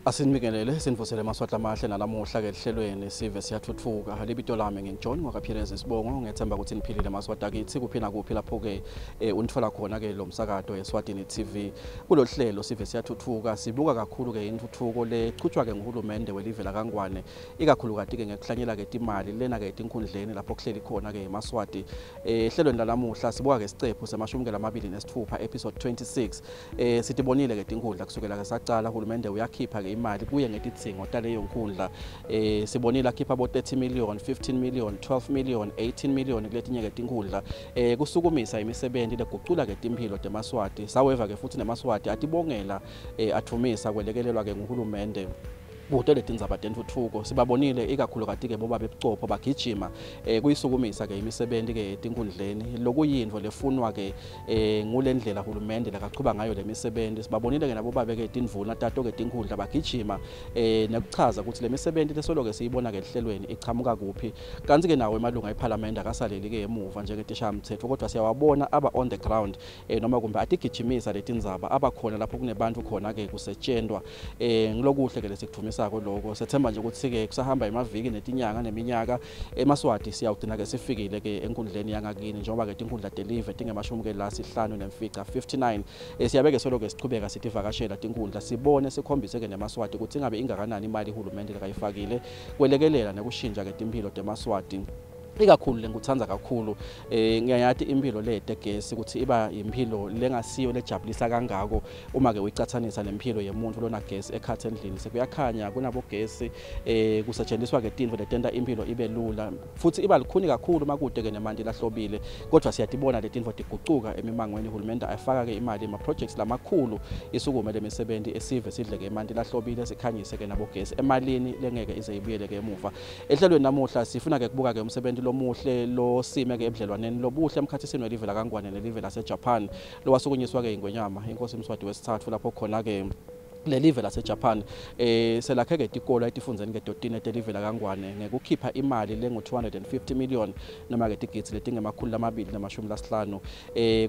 Asinibingelele sinivusele amaswahla amahle nalamuhla ke ehlelweni Sive Siyatfutfuka. Libito lami ngingiJohn ngokaPhirezi Sibongo. Ngethemba ukuthi niphilile amaswahla akithi kuphina kuphi lapho ke unithola khona ke lo msakazo Eswatini TV. Kulolu hlelo Sive Siyatfutfuka sibuka kakhulu ke intuthuko lechutshwa ke nguhulumende welive la kaNgwane. Ikakhulukazi ke ngekuhlanyela ke imali lena ke inkundleni lapho kuhleli khona ke eMaswati. Ehlelweni lalamuhla sibuka ke sicephu se26 episode 26. Sitibonile ke inkundla kusukela ke saqala uhulumende uyakhipha ke imali kuye ngetidzingo taleyo nkundla. Sibonile akhipha abo 30 million, 15 million, 12 million, 18 million kuletinye ke tinkundla kusukumisa imisebenzi legucula ke timpilo teMaswati. However ke futhi neMaswati atibongela athumisa kwelekelelwa ke nguhulumende Butele tindzaba tentuthuko sibabonile ikakhulukazi ke boba bebucopho bagijima kuyisukumisa ke imisebenzi ke tinkundleni lokuyinvo lefunwa ke ngulendlela hulumende lakachuba ngayo lemisebenzi. Sibabonile ke nabo babe ke tindvuna tato ke tinkundla bagijima nekuchaza ukuthi lemisebenzi lesoloke siyibona ke ehlelweni ichamuka kuphi kanti ke nawo emalunga eParliament akasaleli ke emuva njengetishamthetho kodwa siyawabona aba on the ground noma kumbe atigijimisa letindzaba abakhona lapho kunebantu khona ke kusetshenzwa ngilokuhle ke lesikuthumisa lokho sethemba nje ukuthi ke kusahamba emaviki netinyanga neminyaka eMaswati siyawugcina ke sifikile ke enkundleni yangakini njengoba ke tinkundla deliver tingemashumi ke la sihlanu nemfica 59 siyabeke soloke sichubeka sithi vakashela tinkundla sibone sikhombise ke neMaswati ukuthi ingabe ingakanani imali ihulumende lekayifakile kwelekelela nekushintsha ke impilo teMaswati. Ikakhulu lenguthanza kakhulu ngiyayathi impilo le tegesi ukuthi iba impilo lengasiyo lejabulisa kangako uma ke uyicathanisa nempilo yemuntu lona gesi ekhathe endlini sekuyakhanya kunabo gesi kusetshenziswa ke tindvo letenta impilo ibe lula futhi iba likhuni kakhulu makude ke nemandi lahlobile kodwa siyatibona letindvo tigucuka emimangweni uhulumende ayifaka ke imali ema projects lamakhulu isukume lemisebenzi esive sidle ke imandi lahlobile sikhanyise ke nabo gesi emalini lengeke ize ibuyele ke emuva. Ehlelweni namuhla sifuna ke kubuka ke umsebenzi lomuhle lo sime ke ebudlelwaneni lobuhle emkhathisini welive la kaNgwane nelive laseJapan lo wasukunyiswa ke ingwenyama inkosi uMswati wesithathu lapho khona ke lelive laseJapan selakhe ke tikolo etifundzeni ke 13 telive la kaNgwane ngekukhipha imali lengu 250 million noma ke tigitsi letingemakhulu lamabili namashumi lasihlanu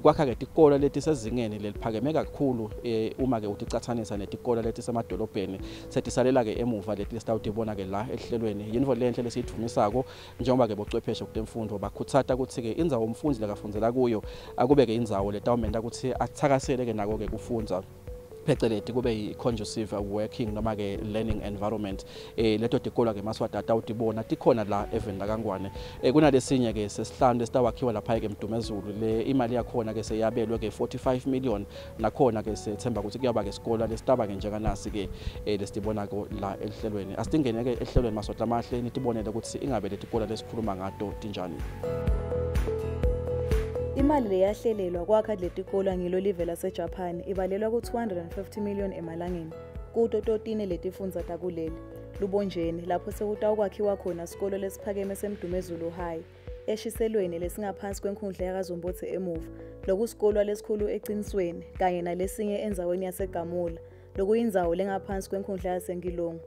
kwakha ke tikolo letisezingeni leliphakeme kakhulu uma ke uticathanisa netikolo letisemadolobheni setisalela ke emuva letisitawutibona ke la ehlelweni yinvo lenhle lesiyithumisako njengoba ke bocwepheshe kutemfundo bakhutsata ukuthi ke indzawo umfundzi lakafundzela kuyo akube ke indzawo letawumenta ukuthi athakasele ke nako ke kufundza pheceleti kube yi-conducive working noma ke learning environment leto tikolo ke Maswati atawutibona tikhona la eveni la kaNgwane kunalesinye ke sesihlanu lesitawakhiwa lapha ke eMdumezulu le imali yakhona ke seyabelwe ke 45 million nakhona ke sethemba ukuthi kuyaba ke isikole lesitaba ke njenganasi ke lesitibona ko la ehlelweni asingene ke ehlelweni Maswati amahle nitibonele ukuthi ingabe letikolo lesikhuluma ngato tinjani. Imali leyahlelelwa kwakha letikolo ngilo live laseJapan ibalelwa ku250 million emalangeni kuto 13 letifundza takuleli lubonjeni lapho sekutawukwakhiwa khona isikole lesiphakeme seMdumezulu High eshiselweni lesingaphansi kwenkundla yakaZombothe emuva lokusikolwa lesikhulu eqinisweni kanye nalesinye endzaweni yaseGamula lokuyindzawo lengaphansi kwenkundla yaseNgilongo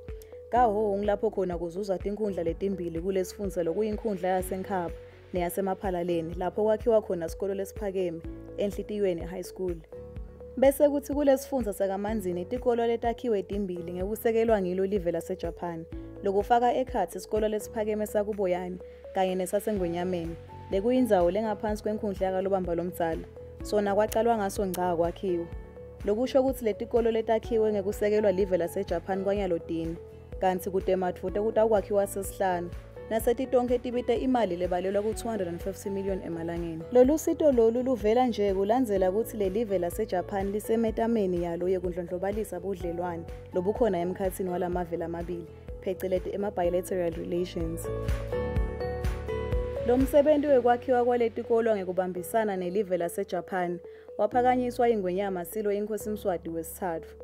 kahongi lapho khona kuzuzwa tinkundla letimbili kulesifundza lokuyinkundla yaseNkhaba neyasemaphalaleni lapho kwakhiwa khona isikole lesiphakeme enhlitiyweni high school bese kuthi kulesifundza sakaManzini itikolo letakhiwe timbili ngekusekelwa ngilo live laseJapan lokufaka ekhatsi isikole lesiphakeme sakuBoyani kanye nesasengwenyameni lekuyindzawo lengaphansi kwenkundla yakalobamba lomdzala sona kwaqalwa ngaso ngqa kwakhiwa lokusho ukuthi letikolo letakhiwe ngekusekelwa live laseJapan kwanyalodini kanti kutematfuta kutawukwakhiwa sesihlanu nasetitonke tibite imali lebalelwa ku250 million emalangeni. Lolu sito lolu luvela nje kulandzela ukuthi lelive laseJapan lisemetameni yalo yekundlondlobalisa budlelwane lobukhona emkhatsini walamave lamabili pheceleti ema-bilateral relations. Lo msebenzi wekwakhiwa kwaletikolo ngekubambisana nelive laseJapan waphakanyiswa ingwenyama silo inkosi uMswati wesithathu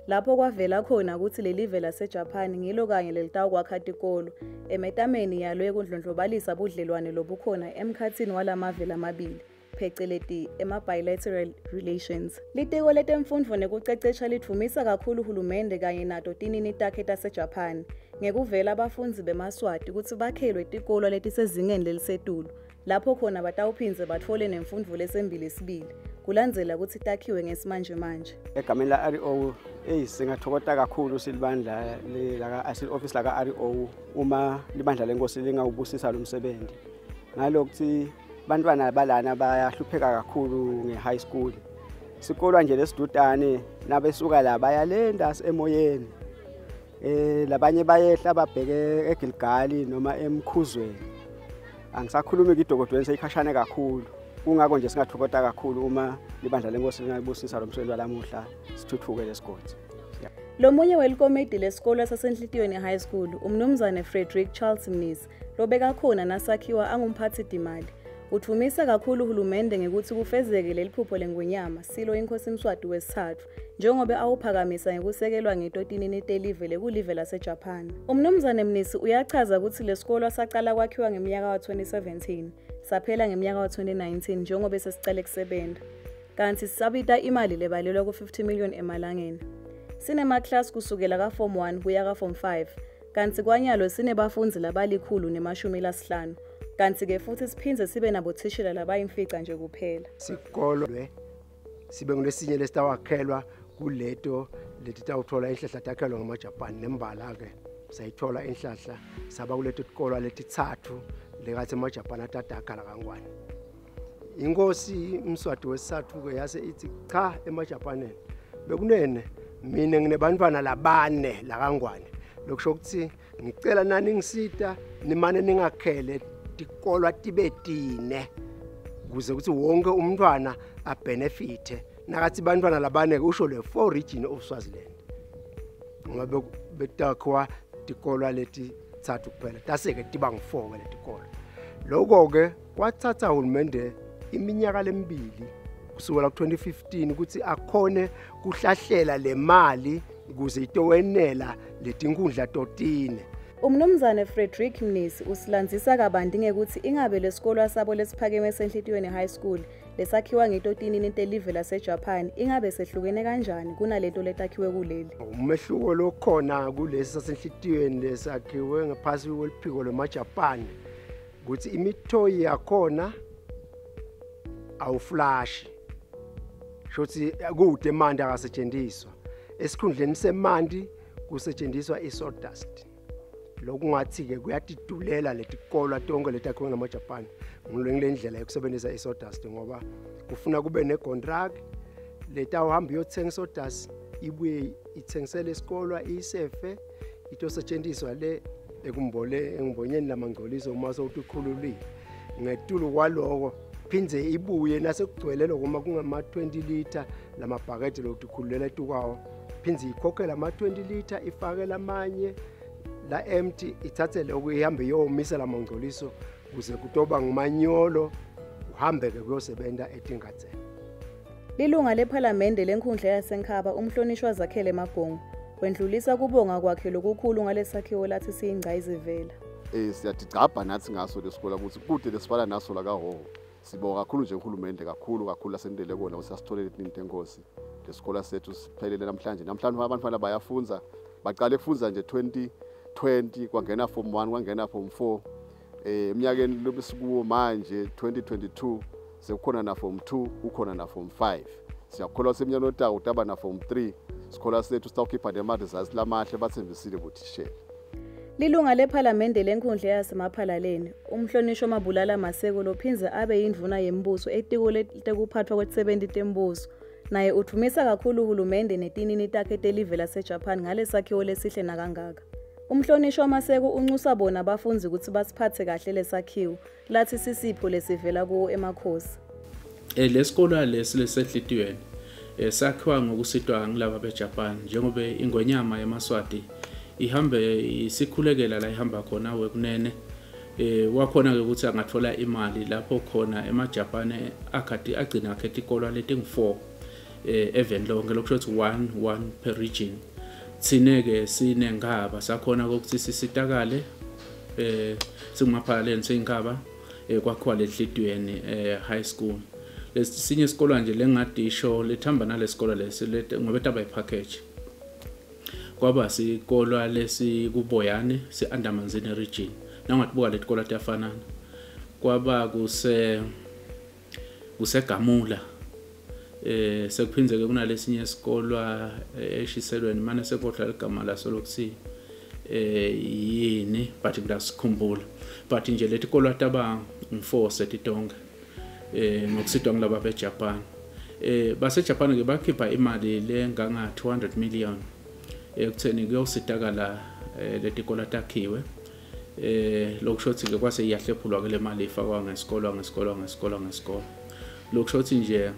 lapho kwavela khona ukuthi lelive laseJapan ngilo kanye lelitawukwakha tikolo emetameni yalo yekundlondlobalisa budlelwane lobukhona emkhatsini walamave lamabili pheceleti ema-bilateral relations. Litiko letemfundvo nekucecesha lidvumisa kakhulu uhulumende kanye nato tinini takhe taseJapan ngekuvela abafundzi beMaswati ukuthi bakhelwe tikolo letisezingeni lelisetulu lapho khona batawuphindze batfole nemfundvo lesembili sibili kulandzela ukuthi takhiwe ngesimanje manje. Egameni la RO singathokota kakhulu silibandla office la ka RO uma libandla lenkosi lingawubusisa lo msebenzi. Ngalokuthi bantwana balana bayahlupheka kakhulu nge-high school. Sikolwa nje lesidudane nabesuka la bayalenda emoyeni. Labanye bayehla babheke eGilgali noma eMkhuzweni. Angisakhulumi ngidokotweni seyikhashane kakhulu. Kungako nje singathokota kakhulu uma libandla lenkosi lingayibusisa lo msebenzi walamuhla sithuthuke lesigodi. Lomunye welikomidi lesikole sasenhlitiyweni high school, umnumzane Frederick Charles Mnisi, lobeka khona nasakhiwa angumphathi dimali. Uthumisa kakhulu uhulumende ngekuthi kufezeke leliphupho lengonyama silo inkosi Mswati wesithathu njengoba awuphakamisa ngekusekelwa ngetotinini telivele kulive laseJapan. Umnumzane Mnisi uyachaza ukuthi lesikole saqala kwakhiwa ngeminyaka ka-2017 saphela ngeminyaka ka-2019 njengoba sesicale kusebenza. Kanti sisabita imali lebalelwa ku-50 million emalangeni. Sinema-class kusukela ka-Form 1 kuya ka-Form 5, kanti kwanyalo sinebafundzi labalikhulu ne-15. Kanti-ke futhi siphindze sibe nabothishela labayimfica nje kuphela. Sikolo sibe ngulesinye lesitawakhelwa kuleto letitawuthola inhlahla takhelwa ngamaJapan nembala-ke sayithola inhlahla saba kuleto tikolwa letithathu lekathi amaJapan atadakhala kangwane. Inkosi Mswati wesithathu-ke yase ithi cha emaJapaneni bekunene mina nginebantwana labane la kangwane. Lokusho ukuthi ngicela nani ngisita nimane ningakhele tikolwa tibetine kuze ukuthi wonke umntwana abenefite. Nakathi bantwana labane kusho le 4 region of Swaziland. Ngoba betakwa tikolwa leti thathu kuphela. Taseke tiba ngu4 leti tikolwa. Lokho-ke kwathatha uhulumende iminyaka lemibili kusukela ku-2015 ukuthi akhone kuhlahlela le mali ukuze itowenela letinkundla totine. Umnumzane Frederick Mnisi usilandzisa kabanti ngekuthi ingabe lesikole sabo lesiphakeme senhlitiyweni high school lesakhiwa ngetotinini telive laseJapan ingabe sehlukene kanjani kunaleto letakhiwe kuleli. Umehluko lokhona kulesi sasenhlitiyweni lesakhiwe ngaphasi kweliphiko lemaJapan ukuthi imithoyi yakhona awuflash. Shothi kude manje akasetshenziswa. Esikhundleni semandi kusetshenziswa isawdust. Lokungathi-ke kuyatidulela letikolwa tonke letakhiwe ngamaJapan ngilendlela yokusebenzisa isawdust ngoba kufuna kube necontract letawuhamba uyothenga isawdust ibuye ithengisele isikolwa isefe itosetshenziswa le engimbonyeni lamangcoliso uma sowukhululile ngetulu kwaloko phindze ibuye nasekugcwelelo kuma kungama 20 liter lamabhakede lokukhululela etukwawo phindze ikhokhela ama 20 liter ifake lamanye la empty ithathe lokho ihambe yomisa lamangcoliso kuze kutoba ngumanyolo uhambe ke kuyosebenza eTingatsela. Lilunga lePhalamende lenkundla yaseNkhaba umhlonishwa Zakhele Mabhongo wendlulisa kubonga kwakhe lokukhulu ngalesakhiwo lathi siyingqayizivela. Siyatigcabha nathi ngaso lesikole ukuthi kude lesifana naso la kaHhohho. Sibonga kakhulu nje uhulumende kakhulu lasendele kona usasitholele into enkosi. Lesikole sethu siphelele namhlanje. Namhlanje abantwana bayafunda baqale ukufunda nje 2020 kwangena Form 1 kwangena Form 4. Eminyakeni lobesikuwo manje 2022 sekukhona na Form 2 kukhona na Form 5. Siyakholwa seminyaka notaku utaba na Form 3. Isikole sethu sitawukhipha ne-results lamahle bathembisile bothishela. Lilunga lePhalamende lenkundla yasemaphalaleni umhlonishwa Mabulala Maseko lophinze abe yindvuna yembuso etiko letekuphathwa kwetsebenzi tembuso. Naye uthumisa kakhulu uhulumende netinini takhe telive laseJapan ngalesakhiwo lesihle nakangaka. Umhlonishwa Maseko uncusa bona abafunzi ukuthi basiphathe kahle lesakhiwo lathi sisipho lesivela kuwo emakhosi. Lesikole lesehlitiyweni sakhiwa ngokusitwa ngilaba beJapan njengoba ingonyama yamaswati ihambe isikhulekela la ihamba khona wekunene wakhona ke ukuthi angathola imali lapho khona emaJapan akade agcina akhetha ikolwa leti ngu4 even lonke lokusho ukuthi 1 per region. Thine-ke sinengaba sakhona ukuthi sisitakale singumaphalaleni seNkhaba kwakhiwa lehlitiyweni high school. Lesinye isikolo nje lengadisho lethamba nalesikolo lesi ngoba etaba ipackage kwaba sikolwa lesikuboyane seAndamanzini region nangathibuka letikolo tiyafanana kwaba kusegamula Sekuphindze kunalesinye isikolwa eshiselweni manje sekhodla igama laso lokuthi yini but ngiyasikhumbula but nje leti kolwa taba ngiforce titonga ngokusitwa ngilaba beJapan baseJapan ke bakhipha imali lenganga 200 million ekutheni kuyositakala leti kolwa takhiwe lokushothi ke kwase iyahlephulwa ke le mali ifakwa ngesikolo lokushothi nje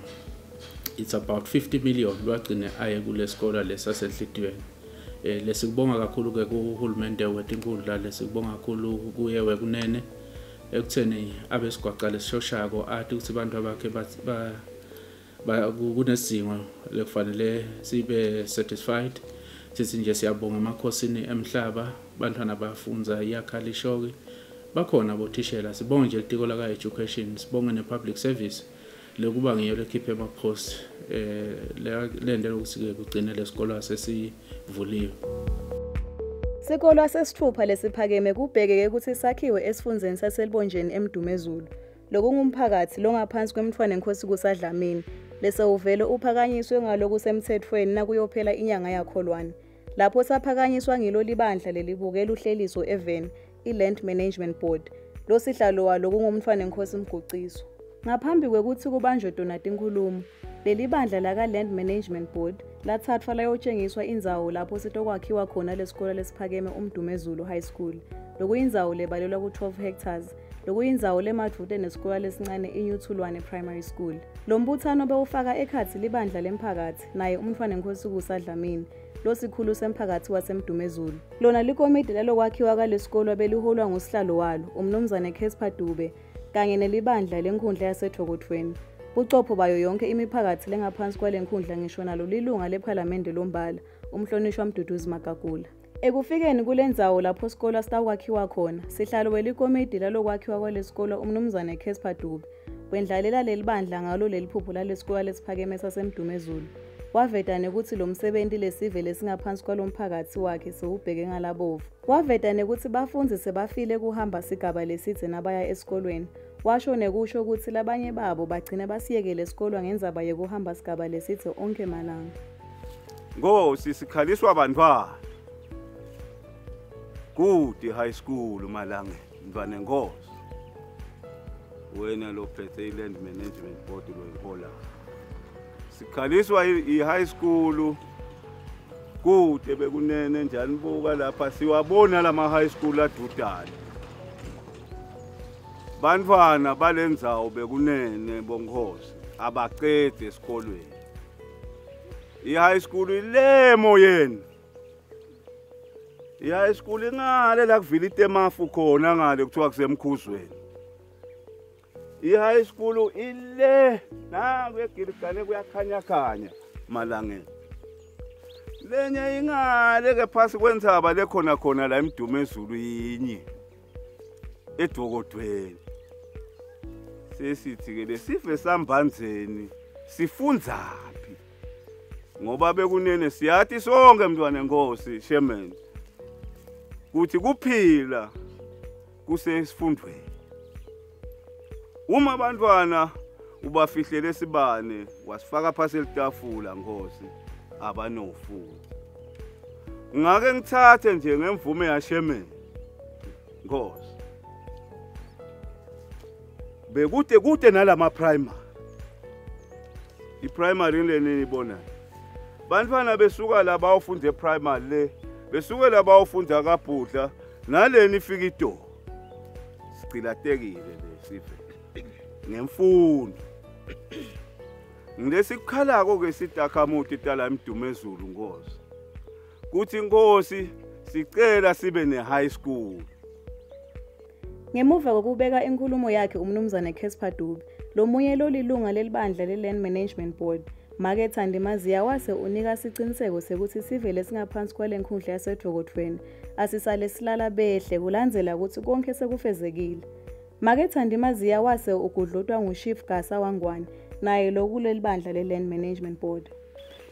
it's about 50 million lwagcine aye kulesikolo lesasenhlitweni lesikubonga kakhulu ke kuhulumende wetinkundla lesikubonga kakhulu kuyewe kunene ekutheni abesigwaqa lesishoshako athi ukuthi abantu abakhe ba kunesingo lekufanele sibe satisfied sithi nje siyabonga emakhosini emhlaba bantwana bafunza iyakhalishoke bakhona bothishela sibonge nje litiko la education sibonge ne public service lekuba ngiyo lekhiphe ama post lendele ukuthi kugcine lesikolo sesivuliwe. Sikolo sesithupha lesiphakeme kubhekeke ukuthi sakhiwe esifundzeni saselibonjeni eMdumezulu. Lokungumphakathi longaphansi kwemthwane enkosi kusadlamini lese uvele uphakanyiswe ngaloku semthethweni nakuyophela inyanga yakholwane. Lapho saphakanyiswa ngilo libandla lelibukela uhleliso even iLand Management Board. Lo sihlalo walo kungumthwane enkosi Mguciso. Ngaphambi kwekuthi kubanjwe donati inkulumo, leli bandla laka Land Management Board lathathwa layotshengiswa indzawo lapho sitokwakhiwa khona lesikole lesiphakeme uMdumezulu High School. Lokuyindzawo lebalelwa ku12 hectares. Lokuyindzawo lemadvute nesikole lesincane iNyuthulwane Primary School. Lo mbuthano bewufaka ekhathi libandla lemphakathi naye umthwane enkosi kusadlamini. Lo sikhulu semphakathi waseMdumezulu. Lona likomiti lalokwakhiwa kwalesikole beliholwa ngosihlalo walo umnumzane Casper Dube kanye nelibandla lenkundla yaseThokothweni. Bucopho bayo yonke imiphakathi lengaphansi kwalenkundla ngisho nalo lilunga lePhalamende lombala umhlonishwa Mduduzi Magagula. Ekufikeni kulendzawo lapho isikole sitakwakhiwa khona, sihlalo welikomiti lalokwakhiwa kwalesikole umnumzane Casper Dube wendlalela lelibandla ngalo leliphupho lalesikole lesiphakeme saseMdumezulu. Waveta nekuthi lo msebenzi lesive lesingaphansi kwalomphakathi wakhe sewubheke ngalabovu. Waveta nekuthi bafunzi sebafile kuhamba sigaba lesithe nabaya esikolweni. Washo nekusho ukuthi labanye babo bagcina basiyekele esikolwa ngendzaba yekuhamba sigaba lesithe onke malanga. Ngosi sikhaliswa abantwana. Good high school malanga mntwana Nkosi. Wena lo phethe iLand Management Board loyihola. Sikhaliswa i-high school kude bekunene njani buka lapha siwabona lama high school adudana. Bantwana balendzawo bekunene bonkhosi abaqede esikolweni. I-high school ile moyeni. I-high school ingale la kuvila itemafu khona ngale kuthiwa kusemkhuzweni. I-high school ile na kuyegirigane kuyakhanya malangeni. Lenye ingale ke phasi kwendzaba lekhona la eMdumezulu yinye eDokodweni. Sesithi ke lesive sambanzeni sifundzaphi ngoba bekunene siyathi sonke mntwana Nkosi Chairman kuthi kuphila kusesifundweni. Uma abantwana ubafihlele isibane wasifaka phasi elitafula Nkosi abanofuna. Ngake ngithathe nje ngemvume yaShemen Nkosi. Bekude nalama primary. I-primary leni ibona. Bantwana besuka la bawufunda e-primary le, besuka la bawufunda kaBhudla naleni ifika ido. Siqilatekile lesive. Ngemfundo. Ngilesikhalako ke sitakhamuti tala eMdumezulu Nkosi. Kuthi Nkosi sicela sibe ne-high school. Ngemuva kokubeka inkulumo yakhe umnumzane Casper Dube, lo munye lolilunga lelibandla leLand Management Board, Make Thandimaziya wase unika siciniseko sekuthi sivele singaphansi kwalenkundla yaseDokodweni, asisale silala behle kulandzela ukuthi konke sekufezekile. Make Thandimaziya wase ukudlutwa nguChief Gasa Wangwane, naye lokulelibandla leLand Management Board.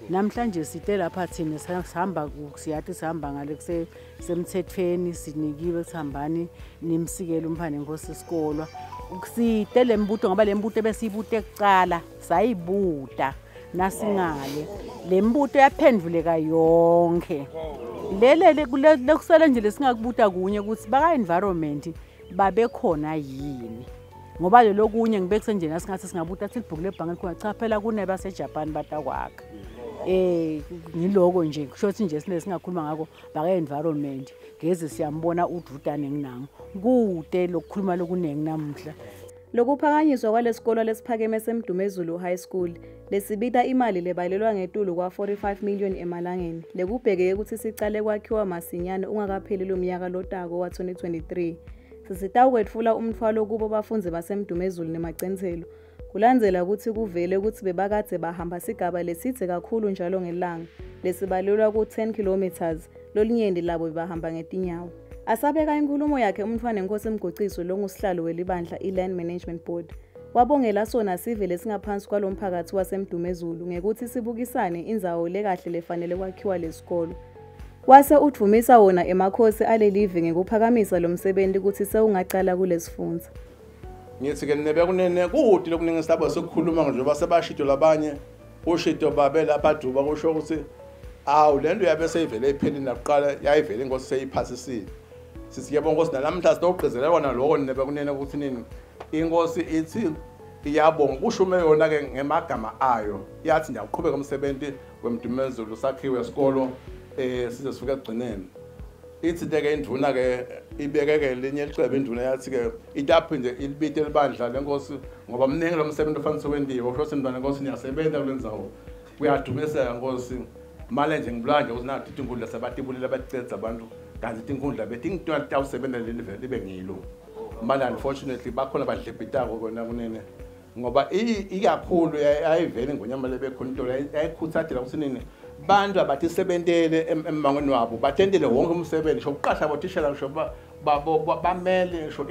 Namhlanje site lapha thina sihamba siyathi sihamba ngale kusemthethweni sinikiwe sihambani nimsikele umphane Nkosi isikolwa. Site lembuto ngoba lembuto besiyibute ekucala sayibuta nasingale lembuto yaphendvuleka yonke lele kusele nje lesingakubuta kunye ukuthi baka environment babekhona yini ngoba lo kunye ngibekuse nje nasingathi singabuta athi ibhuku lebhange likhona cha phela kuneba seJapan batakwakha ngiloko nje kusho ukuthi nje sinesingakhuluma ngako baka environment ngeze siyambona ududane nginango kude lokukhuluma lokunengi namuhla. Lokuphakanyiswa kwalesikolo lesiphakeme seMdumezulu High School lesibita imali lebalelwa ngetulu kwa 45 million emalangeni lekubhekeke ukuthi sicale kwakhiwa masinyane ungakapheli umnyaka lotako wa 2023 sisitawukwetfula umthwalo kubo bafunzi baseMdumezulu nemagcenselo kulandzela ukuthi kuvele ukuthi bebakade bahamba sigaba lesithe kakhulu njalo ngelanga lesibalelwa ku 10 kilometers lolinyendi labo bahamba ngetinyawo. Asabeka inkulumo yakhe umntwana enkosi emgociso longusihlalo welibandla iLand Management Board. Wabongela sona Sive lesingaphansi kwalomphakathi waseMdumezulu ngekuthi sibukisane indzawo lekahle lefanele kwakhiwa lesikolo. Wase uthumisa wona emakhosi alelive ngekuphakamisa lomsebenzi ukuthi sewungaqala kulesifundza. Ngithi ke nebe kunene kude lokuningi sabo sokukhuluma nje basebashito labanye ushito babela baduba kusho ukuthi awu lento yabe seyivele iphelini naqala yayivele inkosi seyiphasisile. Sisiyabonga ukuthi nalamhla sinoqhizela wona lokho nebe kunene ukuthi nini inkosi ithi iyabonga kushume yona ke ngemagama ayo yathi ngiyaqhubeka umsebenzi weMdumezulu sakhiwe esikolo size sifike egcineni ithi ke induna ke ibekeke linye licebe induna yathi ke itaphinde ilibite libandla lenkosi ngoba mningi lo msebenzi ofanele wendiwe usho sendwana inkosi niyasebenza kulenzawo kuyadumiseka inkosi manje nje ngibulanje usinathi inkundla sabatibulile abacedza abantu kanti inkundla bethi into yawusebenza libe ngilo manje unfortunately bakhona badlebhitako kona kunene ngoba ikakhulu ayivele ngonyama lebekhona into yayikhuthathela ukuthi nini bantu abathi sebentele emangweni wabo batendele wonke umsebenzi sokuqasha abotishela ngisho bamele ngisho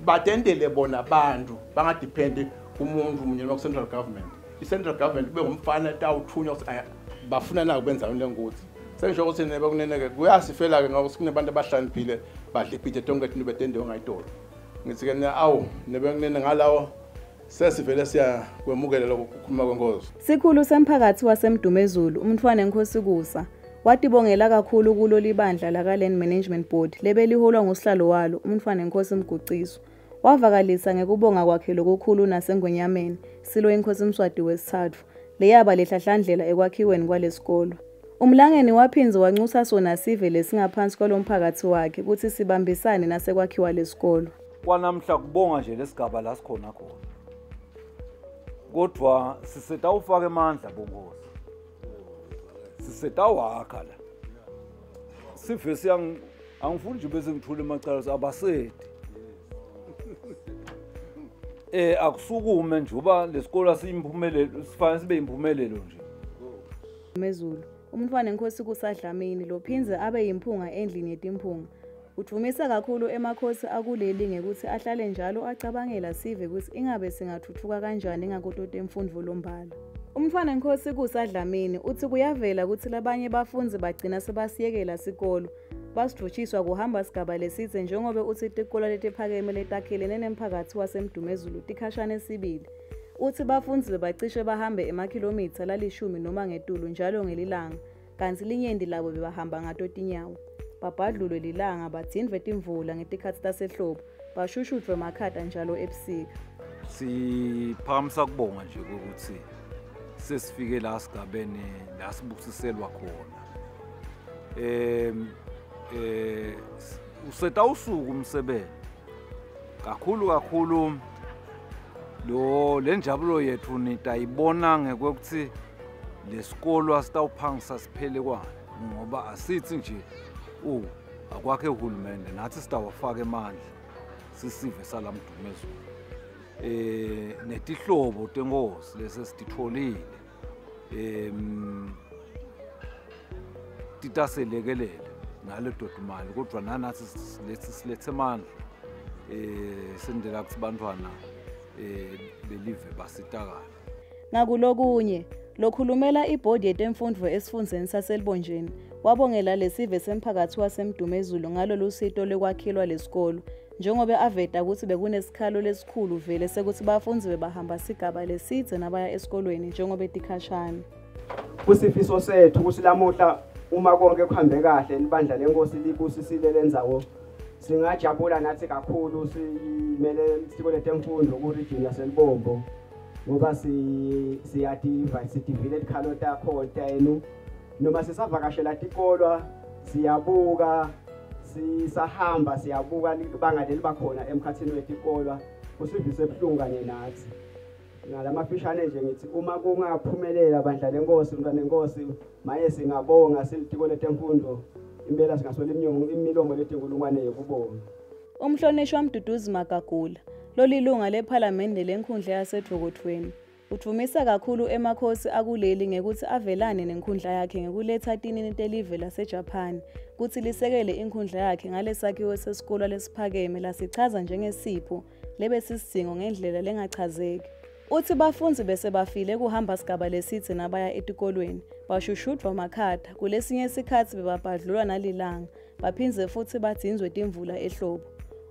batendele bona abantu bangadependi kumuntu munye wa central government i-central government kube ngumfana tawuthunywa bafuna na ukwenza into lengokuthi sengisho ukuthi nebe kunene-ke kuyasifela-ke ngoba sikunebantu abahlaniphile badla ibhithe tonke into betendewe ngayitolo ngithi-ke awu nebe kunene ngalawo sesivele siya kwemukela lokukhuluma kwenkosi. Sikhulu semphakathi waseMdumezulu umntwana enkosi kusa watibongela kakhulu kulo libandla lakaLand Management Board lebeliholwa ngusihlalo walo umntwana enkosi emgociso wavakalisa ngekubonga kwakhe lokukhulu nasengwenyameni silo inkosi Mswati wesithathu leyaba lehlahlandlela ekwakhiweni kwalesikolo. Umlangeni waphinze wanxusa sona Sive lesingaphansi kwalomphakathi wakhe ukuthi sibambisane nasekwakhiwa lesikolo. Kwanamhla kubonga nje lesigaba la sikhona khona. Kodwa sisetawufaka emandla bongozi sisetawakha la Sive angifuni nje bese ngithule emacala abasedi akusukume nje uba lesikolo siyimpumelelo sifanele sibe impumelelo nje Mezulu umntwana enkosi kusadlamini lophinze abe yimphunga endlini yetimphunga uthumisa kakhulu emakhosi akuleli ngekuthi ahlale njalo acabangela Sive ukuthi ingabe singathuthuka kanjani ngakutote emfundvo lombala. Umntwana enkosi kusadlamini uthi kuyavela ukuthi labanye bafunzi bagcina sebasiyekela sikolo basithutshiswa kuhamba sigaba lesithe njengoba uthi itikolo letiphakeme letakhele nemphakathi waseMdumezulu tikhashane sibili. Uthi bafunzi bebacishe bahambe emakhilomitha lalishumi noma ngetulu njalo ngelilanga kanti linyendi labo bebahamba ngatotinyawo. Babhadlulwe lilanga bathindwe timvula ngetikhathi tasehlobo bashushuthwe makhata njalo ebusika. Siphamisa kubonga nje ukuthi sesifike la sigabeni la sibusiselwa khona. Usetawusuka umsebenzi kakhulu lenjabulo yethu nitayibona ngekuthi lesikolo asitawuphangisa siphele kwana ngoba asithi nje akwakhe uhulumende nathi sitawafaka emandla sisive salamdumezulu netihlobo tenkosi lesesititholile titaselekelele ngale dodumali kodwa nanathi silethe emandla sendela ukuthi bantwana belive basitakala. Ngakulokunye lokhulumela ibhodi yetemfundvo esifundzeni saselibonjeni wabongela lesive semphakathi waseMdumezulu ngalo lusito lekwakhilwa lesikolo njengoba aveta ukuthi bekunesikhalo lesikhulu vele sekuthi bafunzi bebahamba sigaba leside nabaya esikolweni njengoba etikhashana. Kusifiso sethu ukuthi lamuhla uma konke kuhambe kahle libandla lenkosi libusisile lenzawo singajabula nathi kakhulu simele isiko letemfundo ku region yaseLibombo ngoba siyadiva sidivile ikhalo takho tenu noma sisavakashela tikolwa siyabuka sisahamba siyabuka libanga lelibakhona emkhathini wetikolwa kusivise ebhlungu kanye nathi ngalamafishane nje ngithi uma kungaphumelela bandla lenkosi mntwana nenkosi maye singabonga silitiko letemfundo impela singasola imilomo letinkulungwane yokubonga. Umhlonishwa uMduduzi Magagula lolilunga lephalamende lenkundla yaseDvukudvweni uthumisa kakhulu emakhosi akuleli ngekuthi avelane nenkundla yakhe ngekuletha itinini telive laseJapan kuthi lisekele inkundla yakhe ngalesakhiwo sesikole lesiphakeme lasichaza njengesipho lebesisidingo ngendlela lengachazeki. Uthi bafunzi bese bafile kuhamba sigaba leside nabaya etikolweni bashushudwa makhata kulesinye isikhathi bebabhadlulwa nalilanga baphinze futhi badzinzwe timvula ehlobo.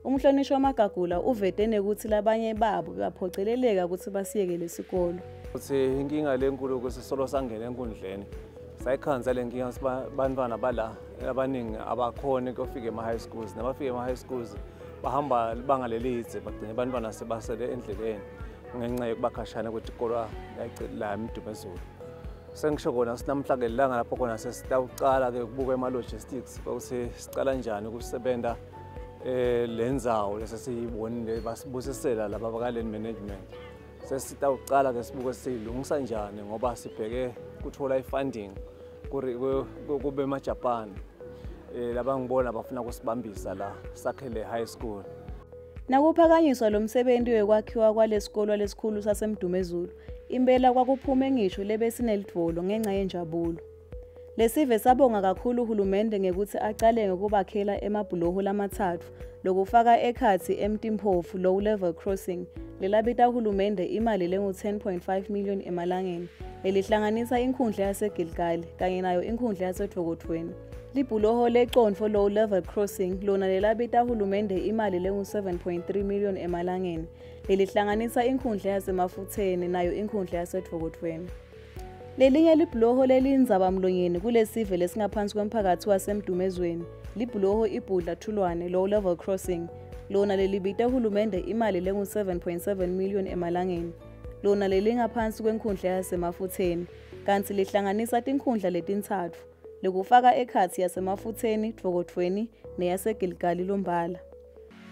Umhlonishwa uMagagula uvete ukuthi labanye babo baphoceleleka ukuthi basiyeke lesikolo. Uthi inkinga lenkulu ukuthi solo sangena enkundleni sayikhanza lenkinga sibantwana bala abaningi abakhona ukufika ema-high schools nabafika ema-high schools bahamba libanga lelidze bagcine abantwana sebasele endleleni ngenxa yokubakhashana kwetikolo la eMdumezulu. Sengisho kona sinamhla-ke lilanga lapho khona sesitawucala-ke ukubuka ema-logistics ukuthi sicala njani ukusebenza lendzawo lesesiyibonile basibusisela laba bakaleni management. Sesitawucala-ke sibuke siyilungisa njani ngoba sibheke kuthola i-funding kube ema-Japan laba ngibona bafuna kusibambisa la sakhele high school. Nakuphakanyiswa lo msebenzi wekwakhiwa kwalesikolo lesikhulu saseMdumezulu impela kwakuphume ngisho lebesinelidvolo ngenxa yenjabulo. Lesive sabonga kakhulu uhulumende ngekuthi aqale ngokubakhela emabhuloho lamathathu lokufaka ekhathi eMtimphofu low level crossing lelabita uhulumende imali lengu-10.5 million emalangeni lelihlanganisa inkundla yaseGilgali kanye nayo inkundla yaseDvukudvweni. Libhuloho leConfo low level crossing lona lelabita uhulumende imali lengu-7.3 million emalangeni lelihlanganisa inkundla yasemafutheni nayo inkundla yaseDvukudvweni. Lelinye libhuloho lelindzabamlonyeni kulesive lesingaphansi kwemphakathi waseMdumezweni libhuloho ibhudla Thulwane low level crossing lona lelibita uhulumende imali lengu-7.7 million emalangeni lona lelingaphansi kwenkundla yasemafutheni kanti lihlanganisa tinkhundla letintsatfu lekufaka ekhathi yasemafutheni Dvukudvweni neyaseGilgali Lombala.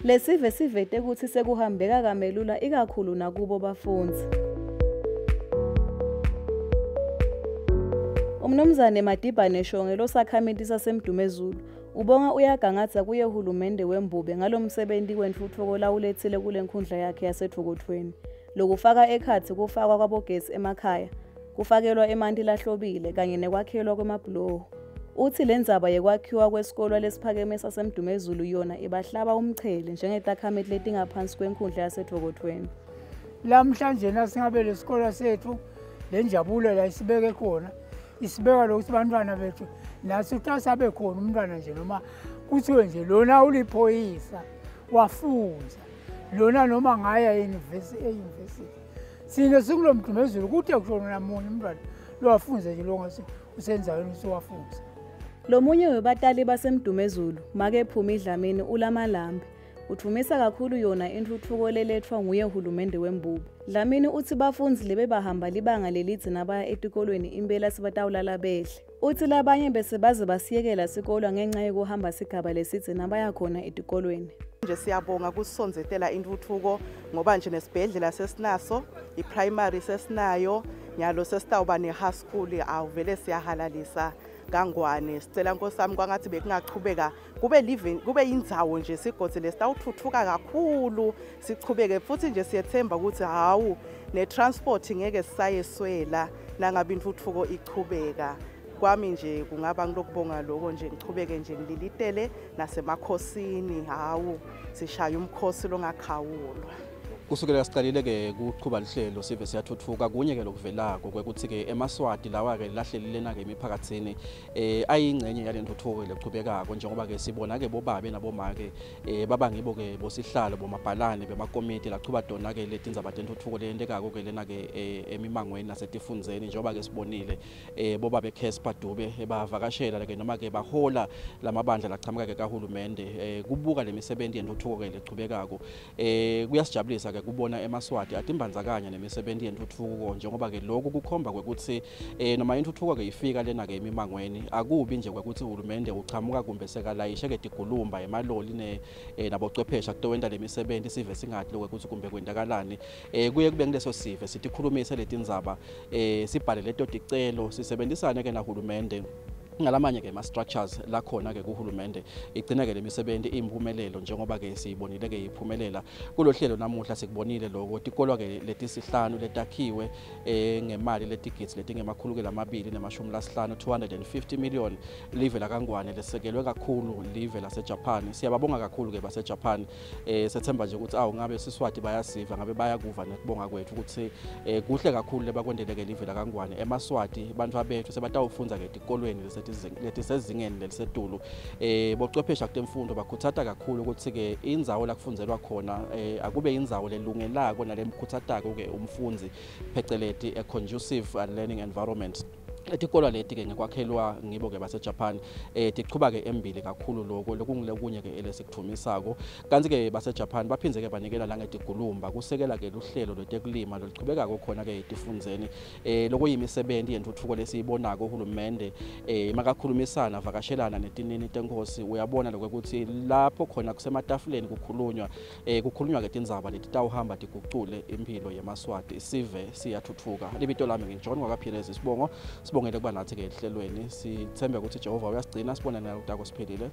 Lesive sivete ukuthi sekuhambeka kamelula ikakhulu nakubo bafundzi. Umnumzane Madibane Shonge losakhamiti saseMdumezulu ubonga uyagangatha kuye uhulumende wembube ngalomsebenzi wentuthuko lawulethile kule nkundla yakhe yaseDvukudvweni lokufaka ekhathi kufakwa kwabogesi emakhaya kufakelwa emanti lahlobile kanye nekwakhelwa kwemabhuloho. Uthi lendzaba yekwakhiwa kwesikolo lesiphakeme saseMdumezulu yona ibahlaba umchele njengetakhamiti letingaphansi kwenkundla yaseDvukudvweni. Lamhlanje nasingabe lesikolo sethu lenjabulo la isibeke khona isibeka lokuthi bantwana bethu nathi utasabe khona umntwana nje noma kuthiwe nje lona uliphoyisa wafunza lona noma ngaya e-university sine sikulo Mdumezulu kude kushona namunye umntwana lowafunza nje longase usenzaweni usiwafunza. Lomunye webatali baseMdumezulu make Phumi Dlamini ulamalambe uthumisa kakhulu yona intuthuko lelethwa nguye uhulumende wembube. Dlamini uthi bafunzi lebe bahamba libanga lelidze nabaya etikolweni impela sibatawulala behle. Uthi labanye bese baze basiyekela sikolo ngenxa yokuhamba sigaba lesidze nabaya khona etikolweni. Nje siyabonga kusonzetela intuthuko ngoba nje nesibhedlela sesinaso i-primary sesinayo nyalo sesitawuba ne-high school awuvele siyahalalisa kangwane. Sicela nkosami kwangathi bekungachubeka kube indzawo nje sigodze sitawuthuthuka kakhulu sichubeke futhi nje siyethemba ukuthi hawu netransport ngeke sisayeswela nangabe intuthuko ichubeka. Kwami nje kungaba ngilokubonga lokho nje ngichubeke nje ngililitele nasemakhosini hawu sishaya umkhosi longakhawulwa. Kusukela siqalile ke kuqhuba lihlelo Sive Siyatfutfuka kunye ke lokuvelako kwekuthi ke eMaswati lawa ke lahlelelena ke emiphakathini ayingcenye yale ntuthuko leqhubekako njengoba ke sibona ke bobabe naboma ke babangibo ke bosihlalo bomabhalane bemakomiti laqhuba dona ke letindzaba tentuthuko leyentekako ke lena ke emimangweni nasetifundzeni njengoba ke sibonile bobabe Casper Dube bavakashela ke noma ke bahola lamabandla laqhamuka ke kahulumende kubuka lemisebenti yentuthuko ke leqhubekako kuyasijabulisa kubona eMaswati atimbandzakanya nemisebenzi yentuthuko njengoba ke lokho kukhomba kwekuthi noma intuthuko ke ifika lena ke emimangweni akubi nje kwekuthi uhulumende uchamuka kumbe sekalayishe ke tigulumba emaloli nabochwephesha kutowenta lemisebenzi sive singathi lokuthi kumbe kwendakalani kuye kube kuleso sive sitikhulumise letindzaba sibhale leto ticelo sisebenzisane ke nahulumende ngalamanye ke ma structures la khona ke kuhulumende igcina ke lemisebenzi impumelelo njengoba ke siyibonile ke iphumelela kulohlelo namuhla sikubonile lokho tikolwa ke letisihlanu letakhiwe ngemali letigits letingemakhulu ke lamabili nemashumi lasihlanu 250 million live la kangwane lesekelwe kakhulu live la seJapan siyababonga kakhulu ke base Japan sethemba nje ukuthi ngabe siswati bayasiva ngabe bayakuva nekubonga kwethu ukuthi kuhle kakhulu lebakwendele ke live la kangwane eMaswati bantu abethu sebatawufunza ke tikolweni letisezingeni lelisetulu bochwephesha kutemfundo bakhuthatha kakhulu ukuthi ke indzawo la kufunzelwa khona akube indzawo lelungelako nalemkhuthatako ke umfundzi pheceleti a conducive learning environment etikolwa leti ke ngekwakhelwa ngibo ke base Japan tiqhuba ke embili kakhulu lokho lokungilekunye ke elesikuthumisako kanti ke base Japan baphinze ke banikela la ngetigulumba kusekela ke luhlelo lwetekulima loliqhubeka khona ke etifundzeni lokuyimisebenzi yentuthuko lesiyibonako uhulumende makakhulumisana vakashelana netinini tenkosi uyabona lokuthi lapho khona kusematafuleni kukhulunywa ke tindzaba leti tawuhamba tigucule impilo yeMaswati Sive Siyatfutfuka libito lami nginjoni kwakaphileza sibongele kuba nathi ke ehlelweni sithembe ukuthi Jehova uyasigcina sibone nayo utako siphilile